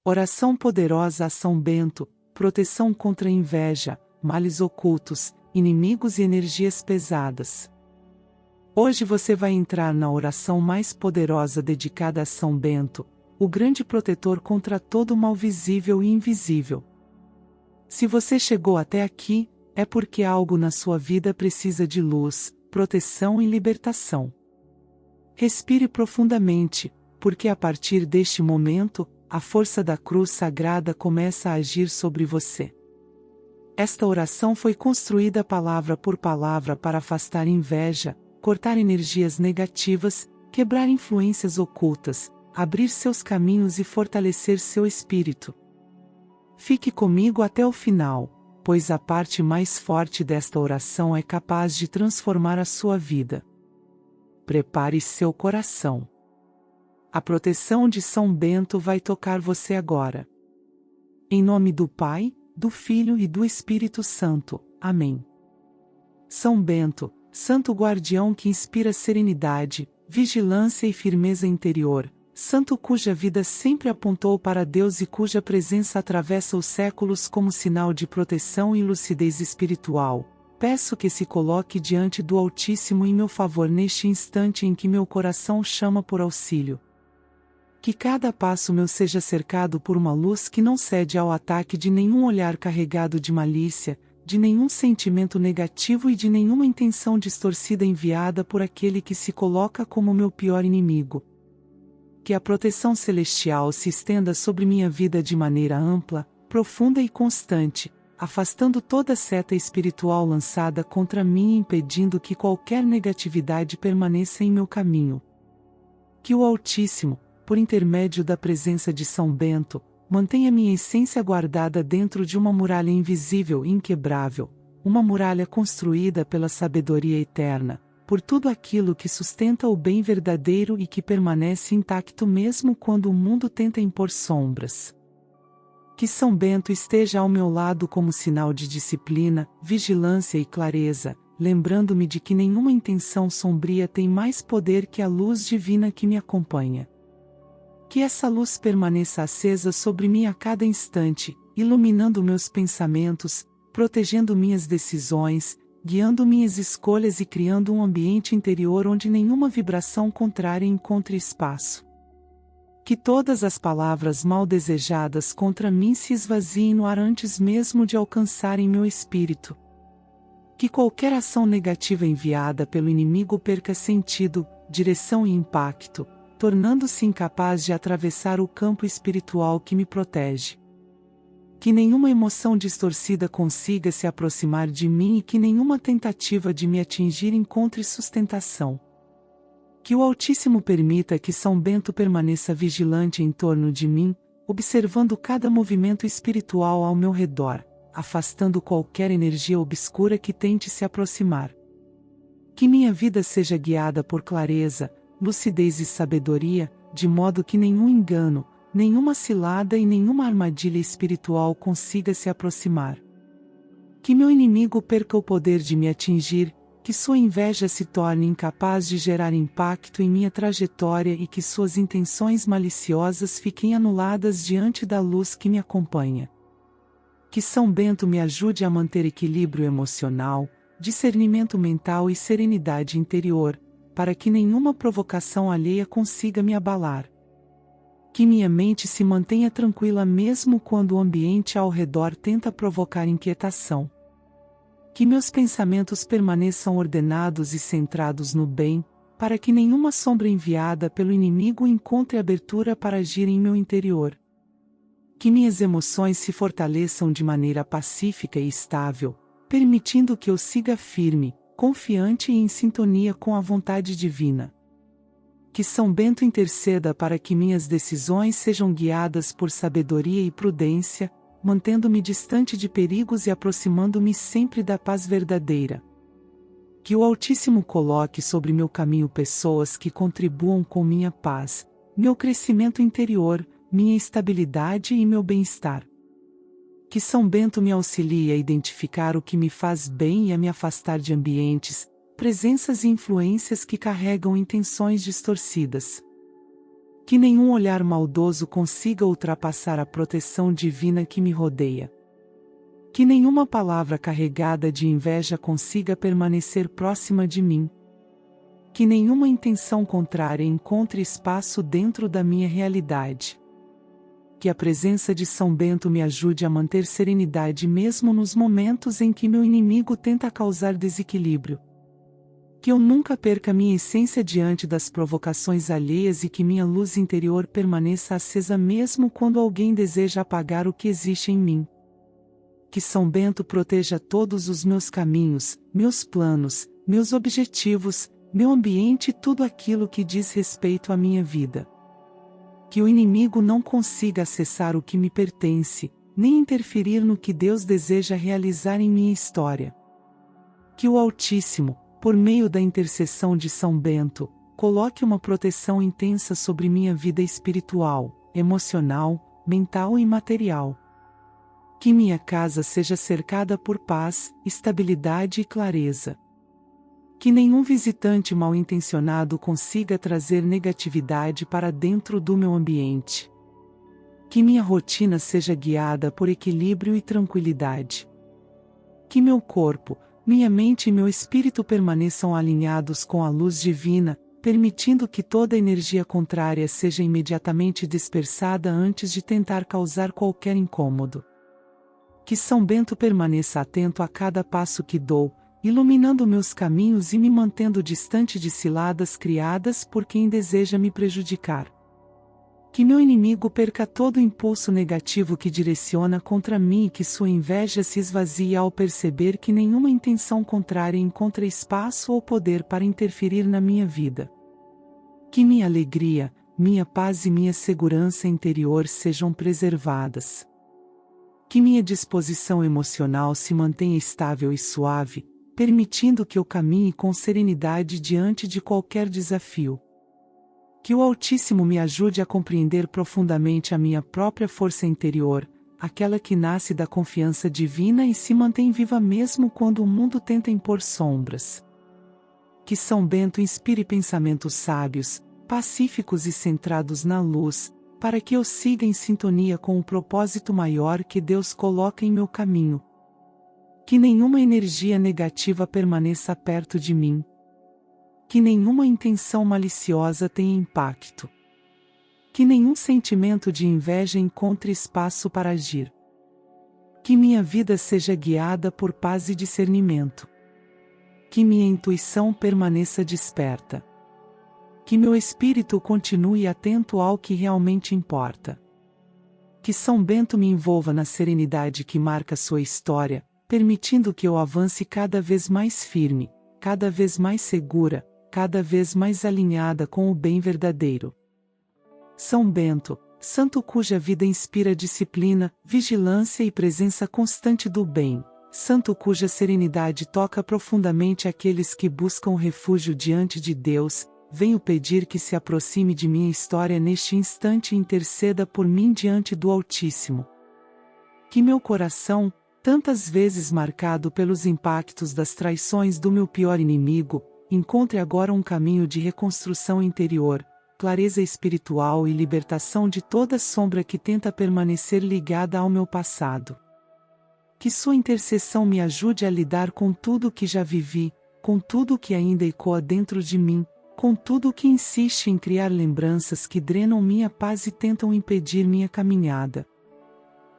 Oração poderosa a São Bento, proteção contra inveja, males ocultos, inimigos e energias pesadas. Hoje você vai entrar na oração mais poderosa dedicada a São Bento, o grande protetor contra todo o mal visível e invisível. Se você chegou até aqui, é porque algo na sua vida precisa de luz, proteção e libertação. Respire profundamente, porque a partir deste momento, a força da cruz sagrada começa a agir sobre você. Esta oração foi construída palavra por palavra para afastar inveja, cortar energias negativas, quebrar influências ocultas, abrir seus caminhos e fortalecer seu espírito. Fique comigo até o final, pois a parte mais forte desta oração é capaz de transformar a sua vida. Prepare seu coração. A proteção de São Bento vai tocar você agora. Em nome do Pai, do Filho e do Espírito Santo. Amém. São Bento, santo guardião que inspira serenidade, vigilância e firmeza interior, santo cuja vida sempre apontou para Deus e cuja presença atravessa os séculos como sinal de proteção e lucidez espiritual, peço que se coloque diante do Altíssimo em meu favor neste instante em que meu coração chama por auxílio. Que cada passo meu seja cercado por uma luz que não cede ao ataque de nenhum olhar carregado de malícia, de nenhum sentimento negativo e de nenhuma intenção distorcida enviada por aquele que se coloca como meu pior inimigo. Que a proteção celestial se estenda sobre minha vida de maneira ampla, profunda e constante, afastando toda seta espiritual lançada contra mim e impedindo que qualquer negatividade permaneça em meu caminho. Que o Altíssimo, por intermédio da presença de São Bento, mantenha minha essência guardada dentro de uma muralha invisível e inquebrável, uma muralha construída pela sabedoria eterna, por tudo aquilo que sustenta o bem verdadeiro e que permanece intacto mesmo quando o mundo tenta impor sombras. Que São Bento esteja ao meu lado como sinal de disciplina, vigilância e clareza, lembrando-me de que nenhuma intenção sombria tem mais poder que a luz divina que me acompanha. Que essa luz permaneça acesa sobre mim a cada instante, iluminando meus pensamentos, protegendo minhas decisões, guiando minhas escolhas e criando um ambiente interior onde nenhuma vibração contrária encontre espaço. Que todas as palavras mal desejadas contra mim se esvaziem no ar antes mesmo de alcançarem meu espírito. Que qualquer ação negativa enviada pelo inimigo perca sentido, direção e impacto, tornando-se incapaz de atravessar o campo espiritual que me protege. Que nenhuma emoção distorcida consiga se aproximar de mim e que nenhuma tentativa de me atingir encontre sustentação. Que o Altíssimo permita que São Bento permaneça vigilante em torno de mim, observando cada movimento espiritual ao meu redor, afastando qualquer energia obscura que tente se aproximar. Que minha vida seja guiada por clareza, lucidez e sabedoria, de modo que nenhum engano, nenhuma cilada e nenhuma armadilha espiritual consiga se aproximar. Que meu inimigo perca o poder de me atingir, que sua inveja se torne incapaz de gerar impacto em minha trajetória e que suas intenções maliciosas fiquem anuladas diante da luz que me acompanha. Que São Bento me ajude a manter equilíbrio emocional, discernimento mental e serenidade interior, para que nenhuma provocação alheia consiga me abalar. Que minha mente se mantenha tranquila mesmo quando o ambiente ao redor tenta provocar inquietação. Que meus pensamentos permaneçam ordenados e centrados no bem, para que nenhuma sombra enviada pelo inimigo encontre abertura para agir em meu interior. Que minhas emoções se fortaleçam de maneira pacífica e estável, permitindo que eu siga firme, confiante e em sintonia com a vontade divina. Que São Bento interceda para que minhas decisões sejam guiadas por sabedoria e prudência, mantendo-me distante de perigos e aproximando-me sempre da paz verdadeira. Que o Altíssimo coloque sobre meu caminho pessoas que contribuam com minha paz, meu crescimento interior, minha estabilidade e meu bem-estar. Que São Bento me auxilie a identificar o que me faz bem e a me afastar de ambientes, presenças e influências que carregam intenções distorcidas. Que nenhum olhar maldoso consiga ultrapassar a proteção divina que me rodeia. Que nenhuma palavra carregada de inveja consiga permanecer próxima de mim. Que nenhuma intenção contrária encontre espaço dentro da minha realidade. Que a presença de São Bento me ajude a manter serenidade mesmo nos momentos em que meu inimigo tenta causar desequilíbrio. Que eu nunca perca minha essência diante das provocações alheias e que minha luz interior permaneça acesa mesmo quando alguém deseja apagar o que existe em mim. Que São Bento proteja todos os meus caminhos, meus planos, meus objetivos, meu ambiente e tudo aquilo que diz respeito à minha vida. Que o inimigo não consiga acessar o que me pertence, nem interferir no que Deus deseja realizar em minha história. Que o Altíssimo, por meio da intercessão de São Bento, coloque uma proteção intensa sobre minha vida espiritual, emocional, mental e material. Que minha casa seja cercada por paz, estabilidade e clareza. Que nenhum visitante mal-intencionado consiga trazer negatividade para dentro do meu ambiente. Que minha rotina seja guiada por equilíbrio e tranquilidade. Que meu corpo, minha mente e meu espírito permaneçam alinhados com a luz divina, permitindo que toda energia contrária seja imediatamente dispersada antes de tentar causar qualquer incômodo. Que São Bento permaneça atento a cada passo que dou, iluminando meus caminhos e me mantendo distante de ciladas criadas por quem deseja me prejudicar. Que meu inimigo perca todo o impulso negativo que direciona contra mim e que sua inveja se esvazie ao perceber que nenhuma intenção contrária encontra espaço ou poder para interferir na minha vida. Que minha alegria, minha paz e minha segurança interior sejam preservadas. Que minha disposição emocional se mantenha estável e suave, permitindo que eu caminhe com serenidade diante de qualquer desafio. Que o Altíssimo me ajude a compreender profundamente a minha própria força interior, aquela que nasce da confiança divina e se mantém viva mesmo quando o mundo tenta impor sombras. Que São Bento inspire pensamentos sábios, pacíficos e centrados na luz, para que eu siga em sintonia com o propósito maior que Deus coloca em meu caminho. Que nenhuma energia negativa permaneça perto de mim. Que nenhuma intenção maliciosa tenha impacto. Que nenhum sentimento de inveja encontre espaço para agir. Que minha vida seja guiada por paz e discernimento. Que minha intuição permaneça desperta. Que meu espírito continue atento ao que realmente importa. Que São Bento me envolva na serenidade que marca sua história, permitindo que eu avance cada vez mais firme, cada vez mais segura, cada vez mais alinhada com o bem verdadeiro. São Bento, santo cuja vida inspira disciplina, vigilância e presença constante do bem, santo cuja serenidade toca profundamente aqueles que buscam refúgio diante de Deus, venho pedir que se aproxime de minha história neste instante e interceda por mim diante do Altíssimo. Que meu coração, tantas vezes marcado pelos impactos das traições do meu pior inimigo, encontre agora um caminho de reconstrução interior, clareza espiritual e libertação de toda sombra que tenta permanecer ligada ao meu passado. Que sua intercessão me ajude a lidar com tudo o que já vivi, com tudo o que ainda ecoa dentro de mim, com tudo o que insiste em criar lembranças que drenam minha paz e tentam impedir minha caminhada.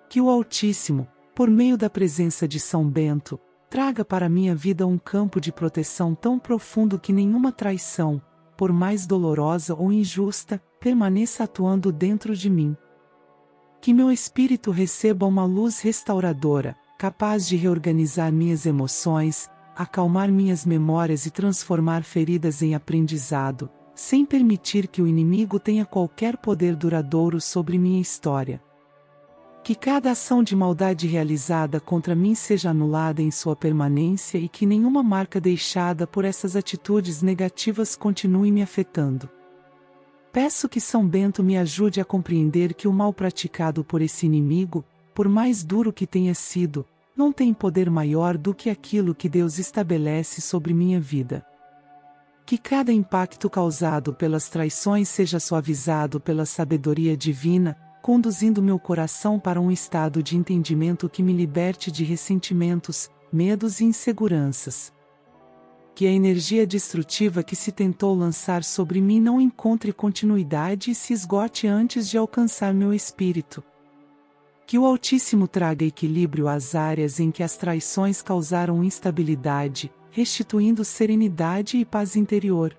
Que o Altíssimo, por meio da presença de São Bento, traga para minha vida um campo de proteção tão profundo que nenhuma traição, por mais dolorosa ou injusta, permaneça atuando dentro de mim. Que meu espírito receba uma luz restauradora, capaz de reorganizar minhas emoções, acalmar minhas memórias e transformar feridas em aprendizado, sem permitir que o inimigo tenha qualquer poder duradouro sobre minha história. Que cada ação de maldade realizada contra mim seja anulada em sua permanência e que nenhuma marca deixada por essas atitudes negativas continue me afetando. Peço que São Bento me ajude a compreender que o mal praticado por esse inimigo, por mais duro que tenha sido, não tem poder maior do que aquilo que Deus estabelece sobre minha vida. Que cada impacto causado pelas traições seja suavizado pela sabedoria divina, conduzindo meu coração para um estado de entendimento que me liberte de ressentimentos, medos e inseguranças. Que a energia destrutiva que se tentou lançar sobre mim não encontre continuidade e se esgote antes de alcançar meu espírito. Que o Altíssimo traga equilíbrio às áreas em que as traições causaram instabilidade, restituindo serenidade e paz interior.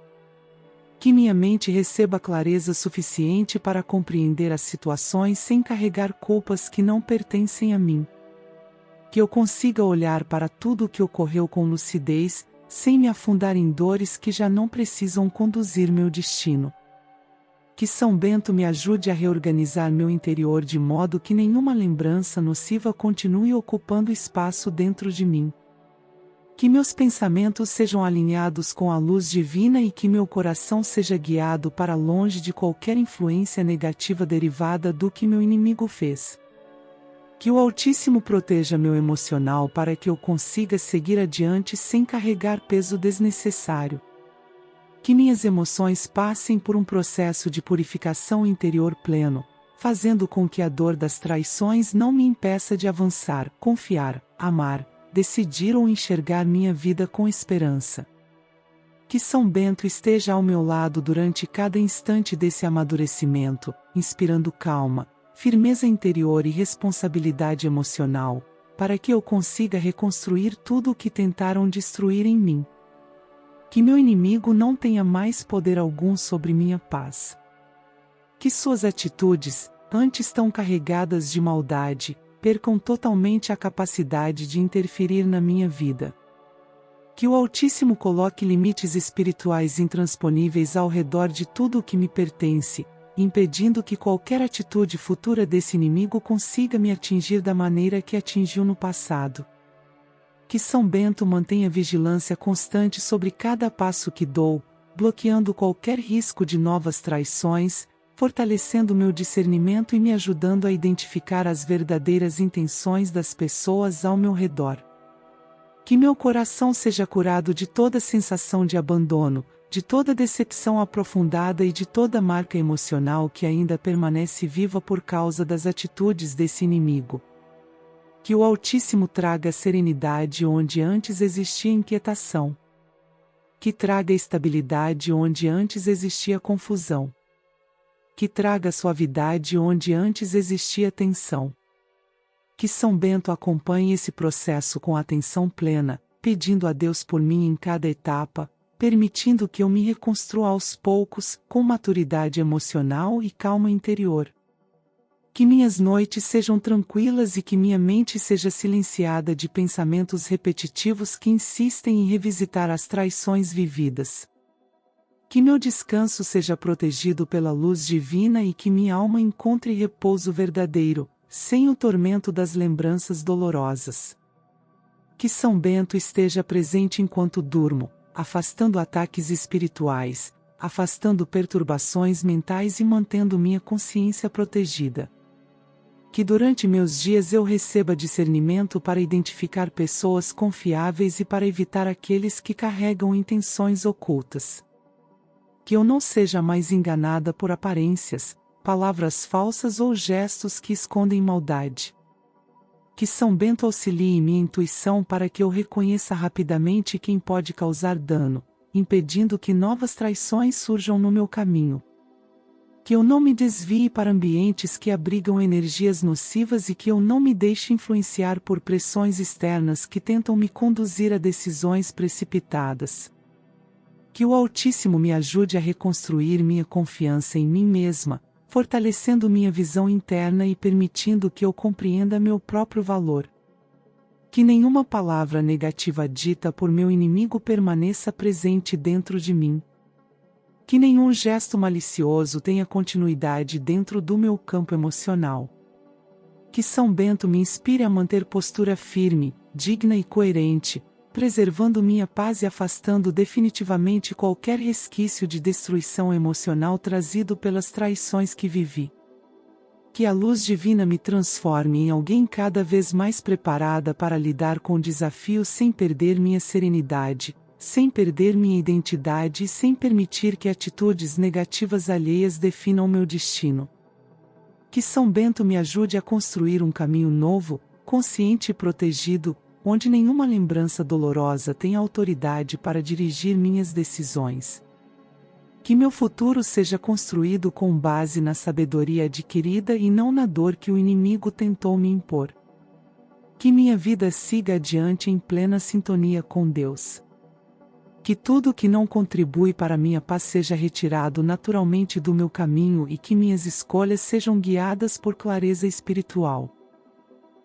Que minha mente receba clareza suficiente para compreender as situações sem carregar culpas que não pertencem a mim. Que eu consiga olhar para tudo o que ocorreu com lucidez, sem me afundar em dores que já não precisam conduzir meu destino. Que São Bento me ajude a reorganizar meu interior de modo que nenhuma lembrança nociva continue ocupando espaço dentro de mim. Que meus pensamentos sejam alinhados com a luz divina e que meu coração seja guiado para longe de qualquer influência negativa derivada do que meu inimigo fez. Que o Altíssimo proteja meu emocional para que eu consiga seguir adiante sem carregar peso desnecessário. Que minhas emoções passem por um processo de purificação interior pleno, fazendo com que a dor das traições não me impeça de avançar, confiar, amar, decidir ou enxergar minha vida com esperança. Que São Bento esteja ao meu lado durante cada instante desse amadurecimento, inspirando calma, firmeza interior e responsabilidade emocional, para que eu consiga reconstruir tudo o que tentaram destruir em mim. Que meu inimigo não tenha mais poder algum sobre minha paz. Que suas atitudes, antes tão carregadas de maldade, percam totalmente a capacidade de interferir na minha vida. Que o Altíssimo coloque limites espirituais intransponíveis ao redor de tudo o que me pertence, impedindo que qualquer atitude futura desse inimigo consiga me atingir da maneira que atingiu no passado. Que São Bento mantenha vigilância constante sobre cada passo que dou, bloqueando qualquer risco de novas traições, fortalecendo meu discernimento e me ajudando a identificar as verdadeiras intenções das pessoas ao meu redor. Que meu coração seja curado de toda sensação de abandono, de toda decepção aprofundada e de toda marca emocional que ainda permanece viva por causa das atitudes desse inimigo. Que o Altíssimo traga serenidade onde antes existia inquietação. Que traga estabilidade onde antes existia confusão. Que traga suavidade onde antes existia tensão. Que São Bento acompanhe esse processo com atenção plena, pedindo a Deus por mim em cada etapa, permitindo que eu me reconstrua aos poucos, com maturidade emocional e calma interior. Que minhas noites sejam tranquilas e que minha mente seja silenciada de pensamentos repetitivos que insistem em revisitar as traições vividas. Que meu descanso seja protegido pela luz divina e que minha alma encontre repouso verdadeiro, sem o tormento das lembranças dolorosas. Que São Bento esteja presente enquanto durmo, afastando ataques espirituais, afastando perturbações mentais e mantendo minha consciência protegida. Que durante meus dias eu receba discernimento para identificar pessoas confiáveis e para evitar aqueles que carregam intenções ocultas. Que eu não seja mais enganada por aparências, palavras falsas ou gestos que escondem maldade. Que São Bento auxilie minha intuição para que eu reconheça rapidamente quem pode causar dano, impedindo que novas traições surjam no meu caminho. Que eu não me desvie para ambientes que abrigam energias nocivas e que eu não me deixe influenciar por pressões externas que tentam me conduzir a decisões precipitadas. Que o Altíssimo me ajude a reconstruir minha confiança em mim mesma, fortalecendo minha visão interna e permitindo que eu compreenda meu próprio valor. Que nenhuma palavra negativa dita por meu inimigo permaneça presente dentro de mim. Que nenhum gesto malicioso tenha continuidade dentro do meu campo emocional. Que São Bento me inspire a manter postura firme, digna e coerente, preservando minha paz e afastando definitivamente qualquer resquício de destruição emocional trazido pelas traições que vivi. Que a luz divina me transforme em alguém cada vez mais preparada para lidar com desafios sem perder minha serenidade, sem perder minha identidade e sem permitir que atitudes negativas alheias definam meu destino. Que São Bento me ajude a construir um caminho novo, consciente e protegido, onde nenhuma lembrança dolorosa tem autoridade para dirigir minhas decisões. Que meu futuro seja construído com base na sabedoria adquirida e não na dor que o inimigo tentou me impor. Que minha vida siga adiante em plena sintonia com Deus. Que tudo que não contribui para minha paz seja retirado naturalmente do meu caminho e que minhas escolhas sejam guiadas por clareza espiritual.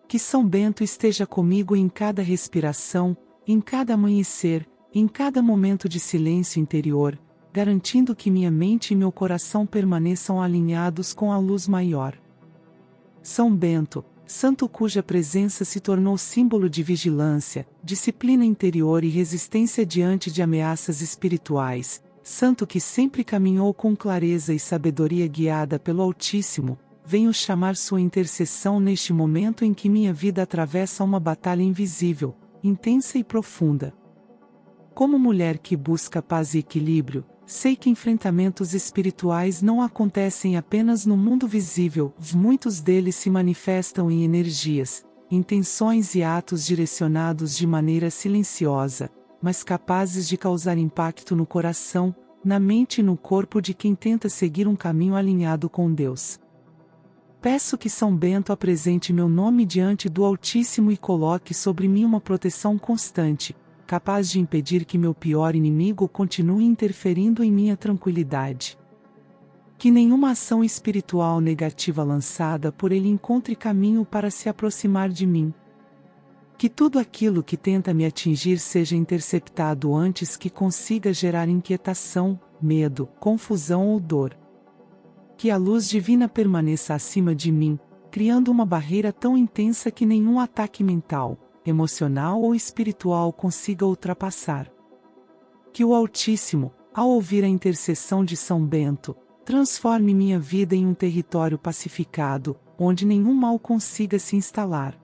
Que São Bento esteja comigo em cada respiração, em cada amanhecer, em cada momento de silêncio interior, garantindo que minha mente e meu coração permaneçam alinhados com a luz maior. São Bento, santo cuja presença se tornou símbolo de vigilância, disciplina interior e resistência diante de ameaças espirituais, santo que sempre caminhou com clareza e sabedoria guiada pelo Altíssimo, venho chamar sua intercessão neste momento em que minha vida atravessa uma batalha invisível, intensa e profunda. Como mulher que busca paz e equilíbrio, sei que enfrentamentos espirituais não acontecem apenas no mundo visível, muitos deles se manifestam em energias, intenções e atos direcionados de maneira silenciosa, mas capazes de causar impacto no coração, na mente e no corpo de quem tenta seguir um caminho alinhado com Deus. Peço que São Bento apresente meu nome diante do Altíssimo e coloque sobre mim uma proteção constante, capaz de impedir que meu pior inimigo continue interferindo em minha tranquilidade. Que nenhuma ação espiritual negativa lançada por ele encontre caminho para se aproximar de mim. Que tudo aquilo que tenta me atingir seja interceptado antes que consiga gerar inquietação, medo, confusão ou dor. Que a luz divina permaneça acima de mim, criando uma barreira tão intensa que nenhum ataque mental, emocional ou espiritual consiga ultrapassar. Que o Altíssimo, ao ouvir a intercessão de São Bento, transforme minha vida em um território pacificado, onde nenhum mal consiga se instalar.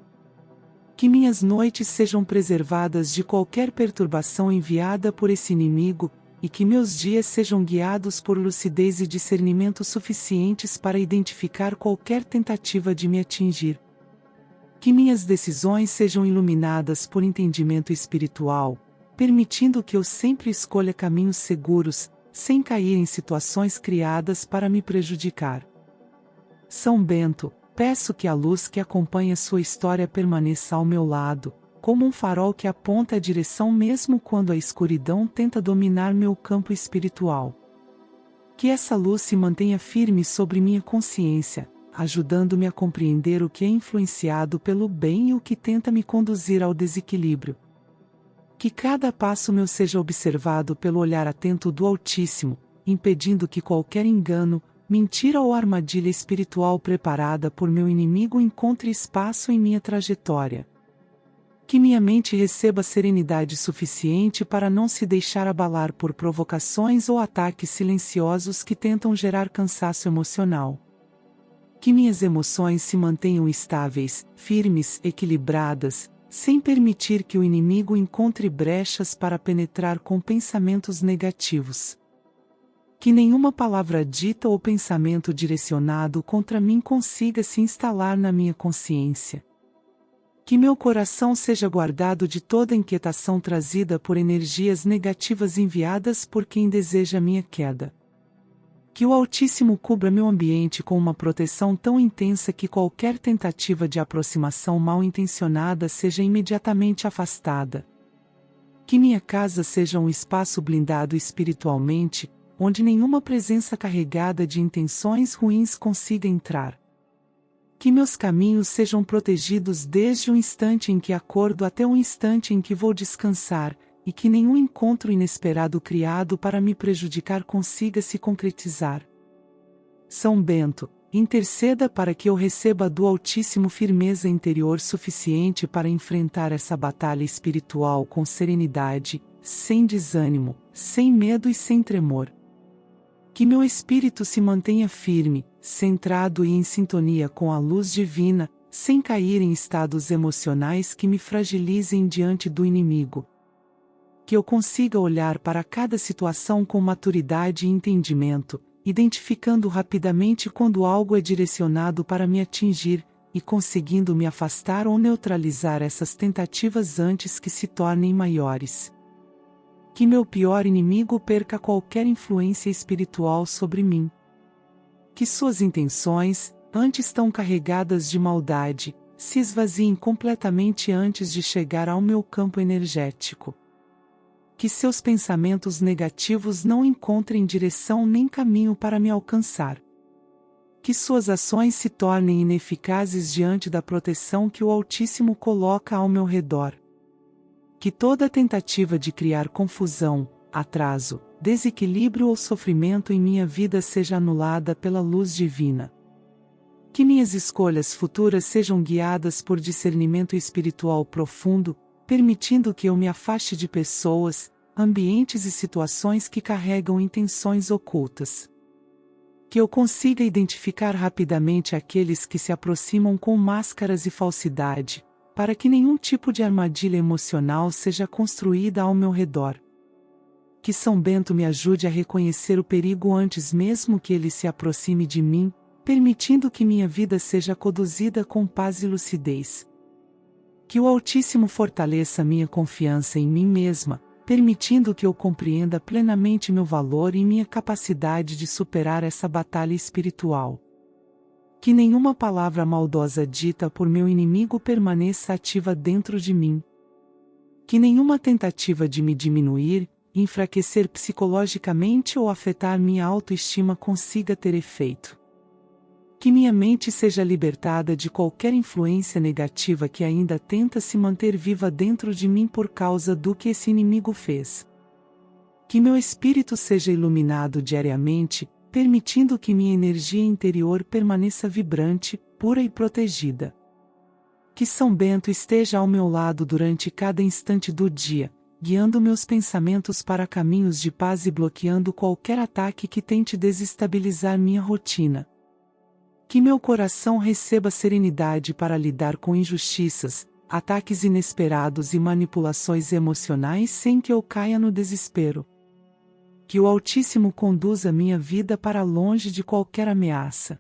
Que minhas noites sejam preservadas de qualquer perturbação enviada por esse inimigo, e que meus dias sejam guiados por lucidez e discernimento suficientes para identificar qualquer tentativa de me atingir. Que minhas decisões sejam iluminadas por entendimento espiritual, permitindo que eu sempre escolha caminhos seguros, sem cair em situações criadas para me prejudicar. São Bento, peço que a luz que acompanha sua história permaneça ao meu lado, como um farol que aponta a direção mesmo quando a escuridão tenta dominar meu campo espiritual. Que essa luz se mantenha firme sobre minha consciência, ajudando-me a compreender o que é influenciado pelo bem e o que tenta me conduzir ao desequilíbrio. Que cada passo meu seja observado pelo olhar atento do Altíssimo, impedindo que qualquer engano, mentira ou armadilha espiritual preparada por meu inimigo encontre espaço em minha trajetória. Que minha mente receba serenidade suficiente para não se deixar abalar por provocações ou ataques silenciosos que tentam gerar cansaço emocional. Que minhas emoções se mantenham estáveis, firmes, equilibradas, sem permitir que o inimigo encontre brechas para penetrar com pensamentos negativos. Que nenhuma palavra dita ou pensamento direcionado contra mim consiga se instalar na minha consciência. Que meu coração seja guardado de toda inquietação trazida por energias negativas enviadas por quem deseja minha queda. Que o Altíssimo cubra meu ambiente com uma proteção tão intensa que qualquer tentativa de aproximação mal-intencionada seja imediatamente afastada. Que minha casa seja um espaço blindado espiritualmente, onde nenhuma presença carregada de intenções ruins consiga entrar. Que meus caminhos sejam protegidos desde o instante em que acordo até o instante em que vou descansar, e que nenhum encontro inesperado criado para me prejudicar consiga se concretizar. São Bento, interceda para que eu receba do Altíssimo firmeza interior suficiente para enfrentar essa batalha espiritual com serenidade, sem desânimo, sem medo e sem tremor. Que meu espírito se mantenha firme, centrado e em sintonia com a luz divina, sem cair em estados emocionais que me fragilizem diante do inimigo. que eu consiga olhar para cada situação com maturidade e entendimento, identificando rapidamente quando algo é direcionado para me atingir, e conseguindo me afastar ou neutralizar essas tentativas antes que se tornem maiores. Que meu pior inimigo perca qualquer influência espiritual sobre mim. Que suas intenções, antes tão carregadas de maldade, se esvaziem completamente antes de chegar ao meu campo energético. Que seus pensamentos negativos não encontrem direção nem caminho para me alcançar. Que suas ações se tornem ineficazes diante da proteção que o Altíssimo coloca ao meu redor. Que toda tentativa de criar confusão, atraso, desequilíbrio ou sofrimento em minha vida seja anulada pela luz divina. Que minhas escolhas futuras sejam guiadas por discernimento espiritual profundo, permitindo que eu me afaste de pessoas, ambientes e situações que carregam intenções ocultas. Que eu consiga identificar rapidamente aqueles que se aproximam com máscaras e falsidade, para que nenhum tipo de armadilha emocional seja construída ao meu redor. Que São Bento me ajude a reconhecer o perigo antes mesmo que ele se aproxime de mim, permitindo que minha vida seja conduzida com paz e lucidez. Que o Altíssimo fortaleça minha confiança em mim mesma, permitindo que eu compreenda plenamente meu valor e minha capacidade de superar essa batalha espiritual. Que nenhuma palavra maldosa dita por meu inimigo permaneça ativa dentro de mim. Que nenhuma tentativa de me diminuir, enfraquecer psicologicamente ou afetar minha autoestima consiga ter efeito. Que minha mente seja libertada de qualquer influência negativa que ainda tenta se manter viva dentro de mim por causa do que esse inimigo fez. Que meu espírito seja iluminado diariamente, permitindo que minha energia interior permaneça vibrante, pura e protegida. Que São Bento esteja ao meu lado durante cada instante do dia, guiando meus pensamentos para caminhos de paz e bloqueando qualquer ataque que tente desestabilizar minha rotina. Que meu coração receba serenidade para lidar com injustiças, ataques inesperados e manipulações emocionais sem que eu caia no desespero. Que o Altíssimo conduza minha vida para longe de qualquer ameaça.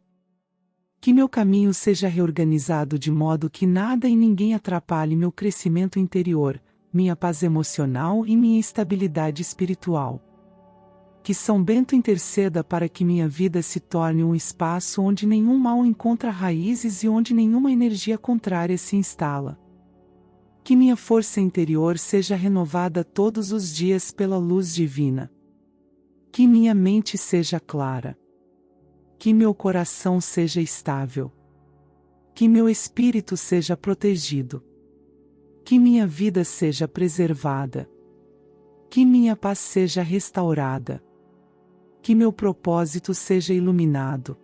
Que meu caminho seja reorganizado de modo que nada e ninguém atrapalhe meu crescimento interior, minha paz emocional e minha estabilidade espiritual. Que São Bento interceda para que minha vida se torne um espaço onde nenhum mal encontra raízes e onde nenhuma energia contrária se instala. Que minha força interior seja renovada todos os dias pela luz divina. Que minha mente seja clara. Que meu coração seja estável. Que meu espírito seja protegido. Que minha vida seja preservada. Que minha paz seja restaurada. Que meu propósito seja iluminado.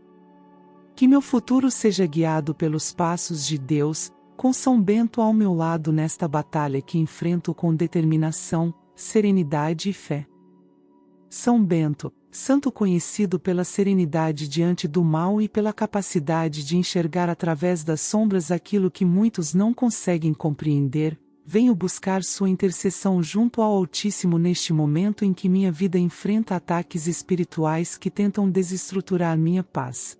Que meu futuro seja guiado pelos passos de Deus, com São Bento ao meu lado nesta batalha que enfrento com determinação, serenidade e fé. São Bento, santo conhecido pela serenidade diante do mal e pela capacidade de enxergar através das sombras aquilo que muitos não conseguem compreender, venho buscar sua intercessão junto ao Altíssimo neste momento em que minha vida enfrenta ataques espirituais que tentam desestruturar minha paz.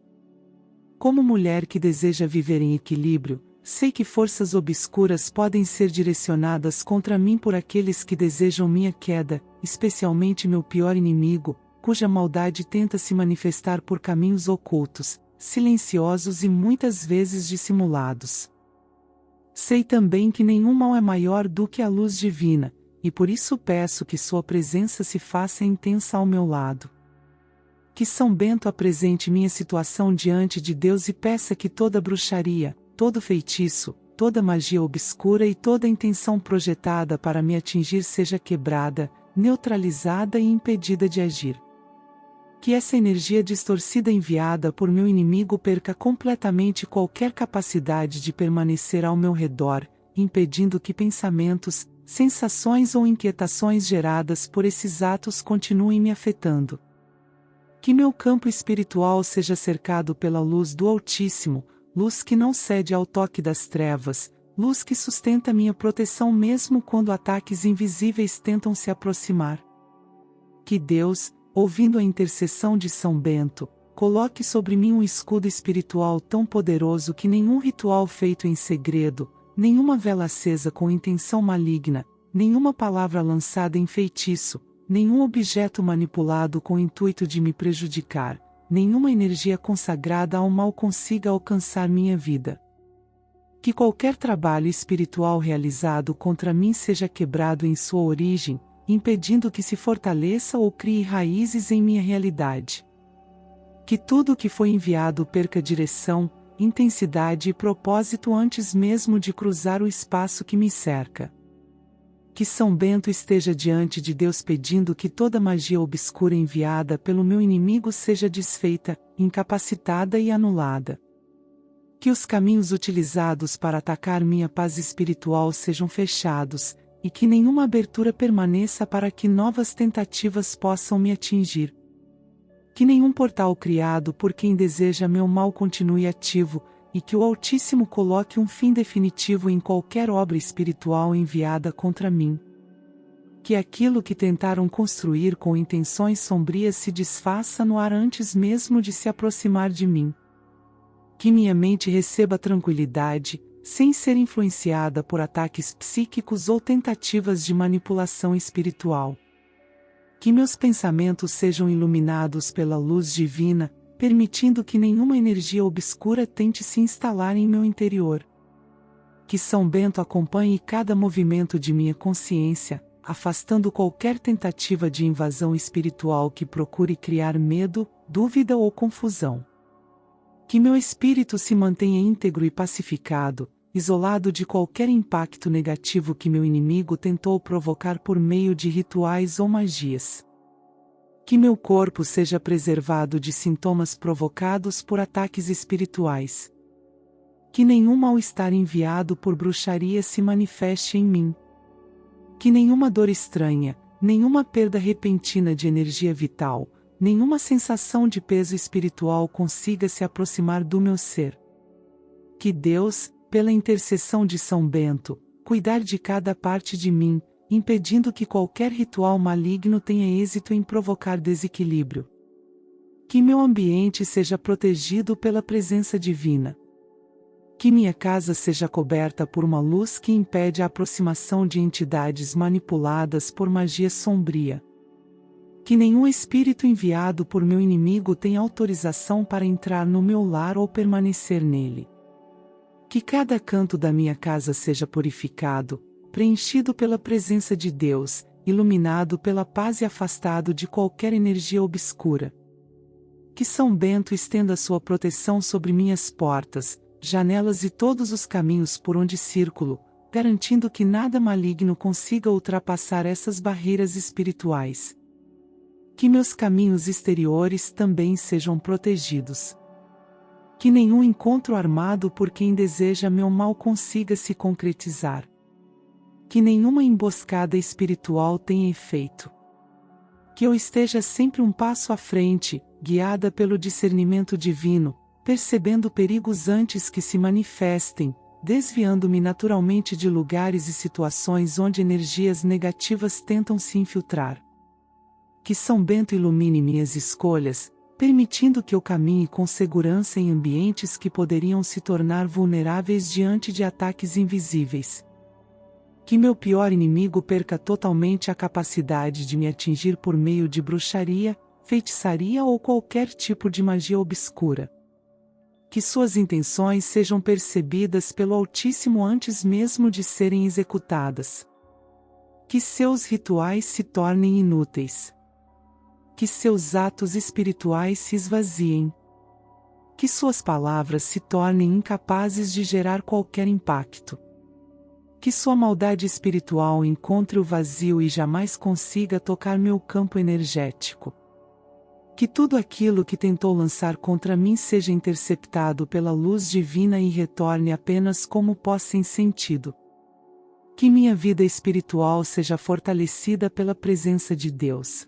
Como mulher que deseja viver em equilíbrio, sei que forças obscuras podem ser direcionadas contra mim por aqueles que desejam minha queda, especialmente meu pior inimigo, cuja maldade tenta se manifestar por caminhos ocultos, silenciosos e muitas vezes dissimulados. Sei também que nenhum mal é maior do que a luz divina, e por isso peço que sua presença se faça intensa ao meu lado. Que São Bento apresente minha situação diante de Deus e peça que toda bruxaria, todo feitiço, toda magia obscura e toda intenção projetada para me atingir seja quebrada, neutralizada e impedida de agir. Que essa energia distorcida enviada por meu inimigo perca completamente qualquer capacidade de permanecer ao meu redor, impedindo que pensamentos, sensações ou inquietações geradas por esses atos continuem me afetando. Que meu campo espiritual seja cercado pela luz do Altíssimo, luz que não cede ao toque das trevas, luz que sustenta minha proteção mesmo quando ataques invisíveis tentam se aproximar. Que Deus, ouvindo a intercessão de São Bento, coloque sobre mim um escudo espiritual tão poderoso que nenhum ritual feito em segredo, nenhuma vela acesa com intenção maligna, nenhuma palavra lançada em feitiço, nenhum objeto manipulado com o intuito de me prejudicar, nenhuma energia consagrada ao mal consiga alcançar minha vida. Que qualquer trabalho espiritual realizado contra mim seja quebrado em sua origem, impedindo que se fortaleça ou crie raízes em minha realidade. Que tudo o que foi enviado perca direção, intensidade e propósito antes mesmo de cruzar o espaço que me cerca. Que São Bento esteja diante de Deus pedindo que toda magia obscura enviada pelo meu inimigo seja desfeita, incapacitada e anulada. Que os caminhos utilizados para atacar minha paz espiritual sejam fechados, e que nenhuma abertura permaneça para que novas tentativas possam me atingir. Que nenhum portal criado por quem deseja meu mal continue ativo, e que o Altíssimo coloque um fim definitivo em qualquer obra espiritual enviada contra mim. Que aquilo que tentaram construir com intenções sombrias se desfaça no ar antes mesmo de se aproximar de mim. Que minha mente receba tranquilidade, sem ser influenciada por ataques psíquicos ou tentativas de manipulação espiritual. Que meus pensamentos sejam iluminados pela luz divina, permitindo que nenhuma energia obscura tente se instalar em meu interior. Que São Bento acompanhe cada movimento de minha consciência, afastando qualquer tentativa de invasão espiritual que procure criar medo, dúvida ou confusão. Que meu espírito se mantenha íntegro e pacificado, isolado de qualquer impacto negativo que meu inimigo tentou provocar por meio de rituais ou magias. Que meu corpo seja preservado de sintomas provocados por ataques espirituais. Que nenhum mal-estar enviado por bruxaria se manifeste em mim. Que nenhuma dor estranha, nenhuma perda repentina de energia vital, nenhuma sensação de peso espiritual consiga se aproximar do meu ser. Que Deus, pela intercessão de São Bento, cuidar de cada parte de mim, impedindo que qualquer ritual maligno tenha êxito em provocar desequilíbrio. Que meu ambiente seja protegido pela presença divina. Que minha casa seja coberta por uma luz que impede a aproximação de entidades manipuladas por magia sombria. Que nenhum espírito enviado por meu inimigo tenha autorização para entrar no meu lar ou permanecer nele. Que cada canto da minha casa seja purificado, preenchido pela presença de Deus, iluminado pela paz e afastado de qualquer energia obscura. Que São Bento estenda sua proteção sobre minhas portas, janelas e todos os caminhos por onde circulo, garantindo que nada maligno consiga ultrapassar essas barreiras espirituais. Que meus caminhos exteriores também sejam protegidos. Que nenhum encontro armado por quem deseja meu mal consiga se concretizar. Que nenhuma emboscada espiritual tenha efeito. Que eu esteja sempre um passo à frente, guiada pelo discernimento divino, percebendo perigos antes que se manifestem, desviando-me naturalmente de lugares e situações onde energias negativas tentam se infiltrar. Que São Bento ilumine minhas escolhas, permitindo que eu caminhe com segurança em ambientes que poderiam se tornar vulneráveis diante de ataques invisíveis. Que meu pior inimigo perca totalmente a capacidade de me atingir por meio de bruxaria, feitiçaria ou qualquer tipo de magia obscura. Que suas intenções sejam percebidas pelo Altíssimo antes mesmo de serem executadas. Que seus rituais se tornem inúteis. Que seus atos espirituais se esvaziem. Que suas palavras se tornem incapazes de gerar qualquer impacto. Que sua maldade espiritual encontre o vazio e jamais consiga tocar meu campo energético. Que tudo aquilo que tentou lançar contra mim seja interceptado pela luz divina e retorne apenas como pó sem sentido. Que minha vida espiritual seja fortalecida pela presença de Deus.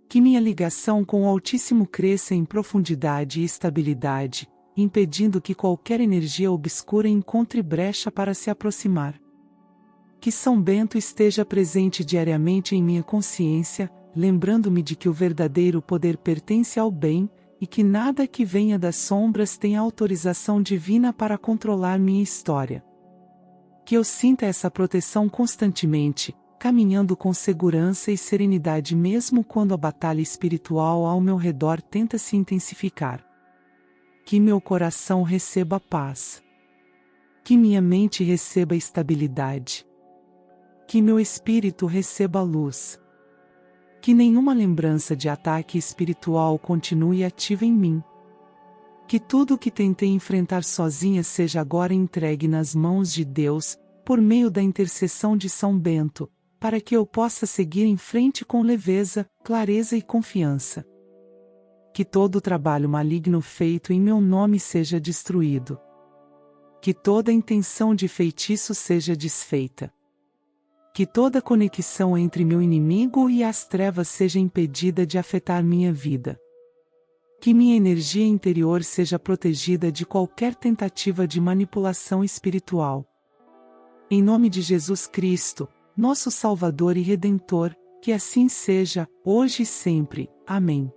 Que minha ligação com o Altíssimo cresça em profundidade e estabilidade, impedindo que qualquer energia obscura encontre brecha para se aproximar. Que São Bento esteja presente diariamente em minha consciência, lembrando-me de que o verdadeiro poder pertence ao bem, e que nada que venha das sombras tem autorização divina para controlar minha história. Que eu sinta essa proteção constantemente, caminhando com segurança e serenidade mesmo quando a batalha espiritual ao meu redor tenta se intensificar. Que meu coração receba paz. Que minha mente receba estabilidade. Que meu espírito receba luz. Que nenhuma lembrança de ataque espiritual continue ativa em mim. Que tudo o que tentei enfrentar sozinha seja agora entregue nas mãos de Deus, por meio da intercessão de São Bento, para que eu possa seguir em frente com leveza, clareza e confiança. Que todo o trabalho maligno feito em meu nome seja destruído. Que toda intenção de feitiço seja desfeita. Que toda conexão entre meu inimigo e as trevas seja impedida de afetar minha vida. Que minha energia interior seja protegida de qualquer tentativa de manipulação espiritual. Em nome de Jesus Cristo, nosso Salvador e Redentor, que assim seja, hoje e sempre. Amém.